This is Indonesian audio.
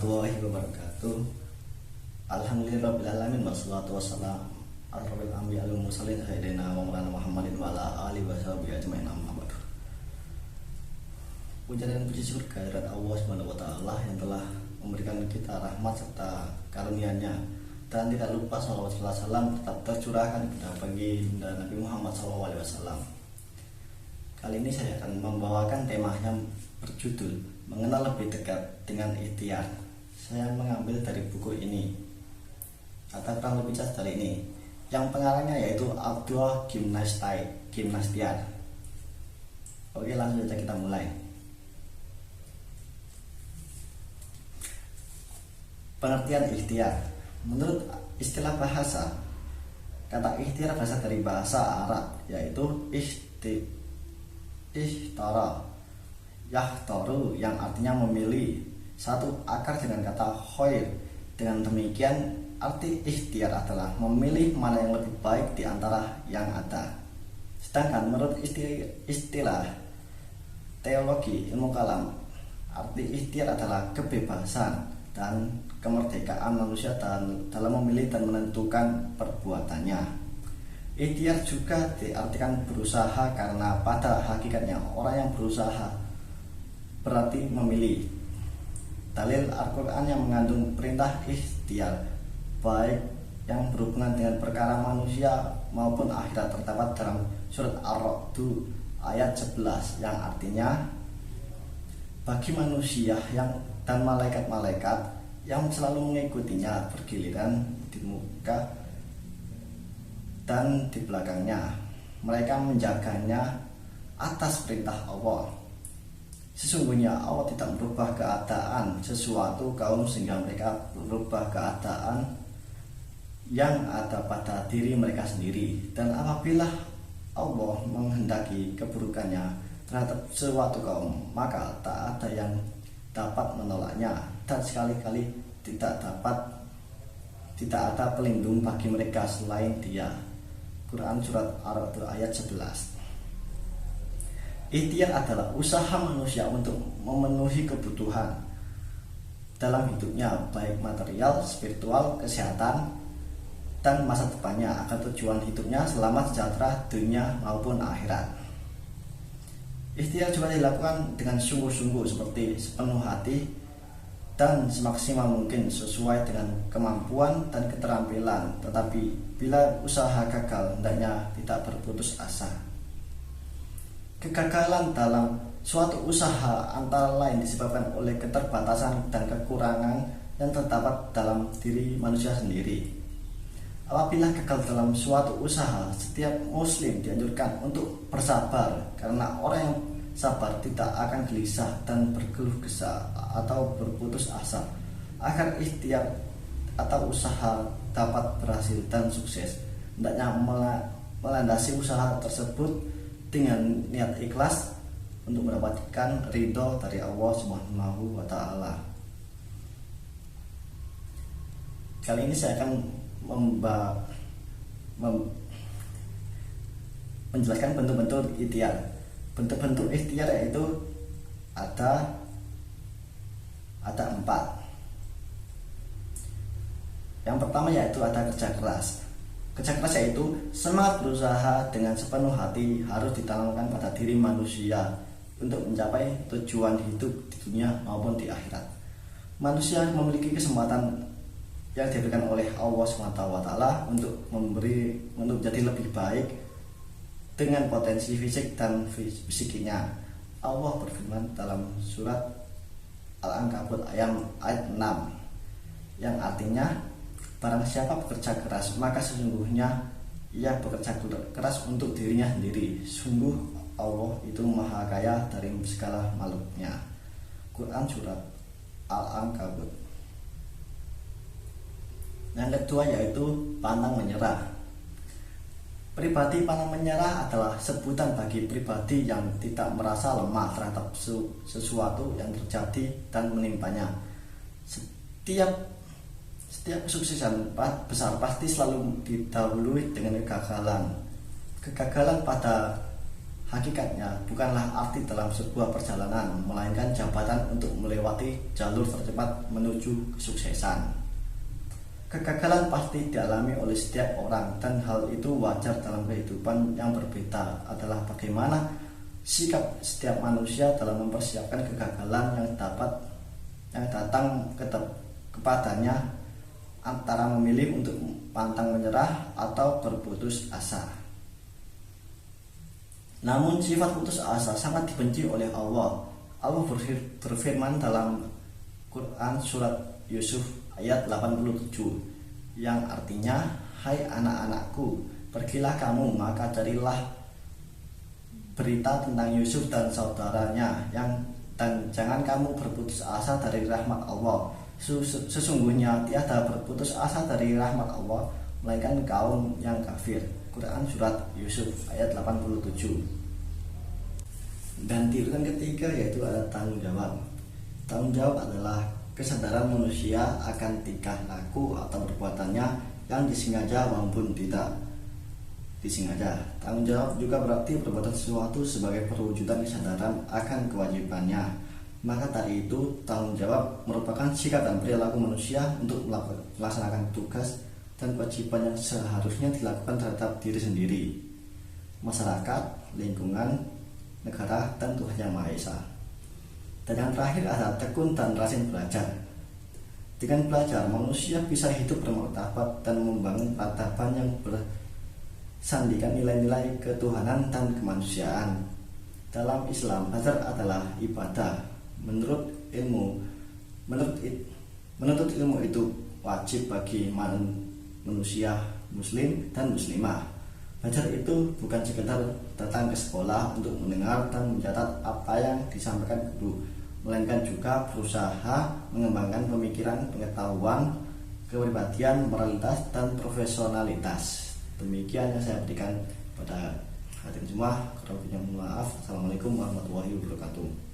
warahmatullahi wabarakatuh. Alhamdulillahirrabbilalamin. Wassalatu wassalamu ala rabbil anbiya wal mursalin sayyidina wa maulana Muhammadin wa ala alihi wa sahbihi ajmain, amma ba'du. Puja dan puji syukur kehadirat Allah Subhanahu wa taala yang telah memberikan kita rahmat serta karunia-Nya, dan tidak lupa salawat salam tetap tercurahkan kepada baginda Nabi Muhammad SAW. Kali ini saya akan membawakan tema yang berjudul Mengenal Lebih Dekat dengan Ikhtiar. Saya mengambil dari buku ini, atau kurang lebih jelas dari ini, yang pengarangnya yaitu Abdullah Gimnastiar. Oke, langsung saja kita mulai. Pengertian ikhtiar. Menurut istilah bahasa, kata ikhtiar berasal dari bahasa Arab, yaitu ikhtara, yahtaru, yang artinya memilih, satu akar dengan kata khair. Dengan demikian, arti ikhtiar adalah memilih mana yang lebih baik di antara yang ada. Sedangkan menurut istilah teologi ilmu kalam, arti ikhtiar adalah kebebasan dan kemerdekaan manusia dalam memilih dan menentukan perbuatannya. Ikhtiar juga diartikan berusaha, karena pada hakikatnya orang yang berusaha berarti memilih. Dalil Al-Quran yang mengandung perintah ikhtiar, baik yang berhubungan dengan perkara manusia maupun akhirat, terdapat dalam surat Ar-Ra'd ayat 11, yang artinya bagi manusia dan malaikat-malaikat yang selalu mengikutinya bergiliran di muka dan di belakangnya, mereka menjaganya atas perintah Allah. Sesungguhnya Allah tidak merubah keadaan sesuatu kaum sehingga mereka merubah keadaan yang ada pada diri mereka sendiri. Dan apabila Allah menghendaki keburukannya terhadap suatu kaum, maka tak ada yang dapat menolaknya, dan sekali-kali tidak ada pelindung bagi mereka selain Dia. Quran surat Ar-Ra'd ayat 11. Ikhtiar adalah usaha manusia untuk memenuhi kebutuhan dalam hidupnya, baik material, spiritual, kesehatan, dan masa depannya, agar tujuan hidupnya selamat, sejahtera dunia maupun akhirat. Ikhtiar juga dilakukan dengan sungguh-sungguh, seperti sepenuh hati dan semaksimal mungkin sesuai dengan kemampuan dan keterampilan. Tetapi bila usaha gagal, hendaknya tidak berputus asa. Kegagalan dalam suatu usaha antara lain disebabkan oleh keterbatasan dan kekurangan yang terdapat dalam diri manusia sendiri. Apabila gagal dalam suatu usaha, setiap muslim dianjurkan untuk bersabar, karena orang yang sabar tidak akan gelisah dan berkeluh kesah atau berputus asa. Agar ikhtiar atau usaha dapat berhasil dan sukses, hendaknya melandasi usaha tersebut dengan niat ikhlas untuk mendapatkan ridho dari Allah Subhanahu wa taala. Kali ini saya akan menjelaskan bentuk-bentuk ikhtiar. Bentuk-bentuk ikhtiar yaitu ada 4. Yang pertama yaitu ada kerja keras. Kerja keras yaitu semangat berusaha dengan sepenuh hati, harus ditanamkan pada diri manusia untuk mencapai tujuan hidup di dunia maupun di akhirat. Manusia memiliki kesempatan yang diberikan oleh Allah SWT untuk jadi lebih baik dengan potensi fisik dan psikinya. Allah berfirman dalam surat Al-Ankabut ayat 6, yang artinya barang siapa bekerja keras, maka sesungguhnya ia bekerja keras untuk dirinya sendiri. Sungguh Allah itu maha kaya dari segala makhluknya. Quran surat Al-Ankabut. Yang kedua yaitu pantang menyerah. Pribadi pantang menyerah adalah sebutan bagi pribadi yang tidak merasa lemah terhadap sesuatu yang terjadi dan menimpanya. Setiap kesuksesan besar pasti selalu didahului dengan kegagalan. Kegagalan pada hakikatnya bukanlah arti dalam sebuah perjalanan, melainkan jabatan untuk melewati jalur tercepat menuju kesuksesan. Kegagalan pasti dialami oleh setiap orang, dan hal itu wajar dalam kehidupan yang berbeda. Adalah bagaimana sikap setiap manusia dalam mempersiapkan kegagalan yang datang kepadanya, antara memilih untuk pantang menyerah atau berputus asa. Namun sifat putus asa sangat dibenci oleh Allah. Allah berfirman dalam Quran surat Yusuf ayat 87, yang artinya, hai anak-anakku, pergilah kamu, maka carilah berita tentang Yusuf dan saudaranya, dan jangan kamu berputus asa dari rahmat Allah. Sesungguhnya tiada berputus asa dari rahmat Allah melainkan kaum yang kafir. Quran surat Yusuf ayat 87. Dan tirutan ketiga yaitu ada tanggung jawab. Tanggung jawab adalah kesadaran manusia akan tingkah laku atau perbuatannya yang disengaja maupun tidak disengaja. Tanggung jawab juga berarti perbuatan sesuatu sebagai perwujudan kesadaran akan kewajibannya. Maka dari itu, tanggung jawab merupakan sikap dan perilaku manusia untuk melaksanakan tugas dan kewajiban yang seharusnya dilakukan terhadap diri sendiri, masyarakat, lingkungan, negara, dan Tuhan Yang Maha Esa. Dan yang terakhir adalah tekun dan rajin belajar. Dengan belajar, manusia bisa hidup bermartabat dan membangun peradaban yang bersandikan nilai-nilai ketuhanan dan kemanusiaan. Dalam Islam, belajar adalah ibadah. Menuntut ilmu itu wajib bagi manusia muslim dan muslimah. Belajar itu bukan sekedar datang ke sekolah untuk mendengar dan mencatat apa yang disampaikan guru, melainkan juga berusaha mengembangkan pemikiran, pengetahuan, kepribadian, moralitas, dan profesionalitas. Demikian yang saya berikan pada hadirin semua. Kurang lebihnya mohon maaf. Assalamualaikum warahmatullahi wabarakatuh.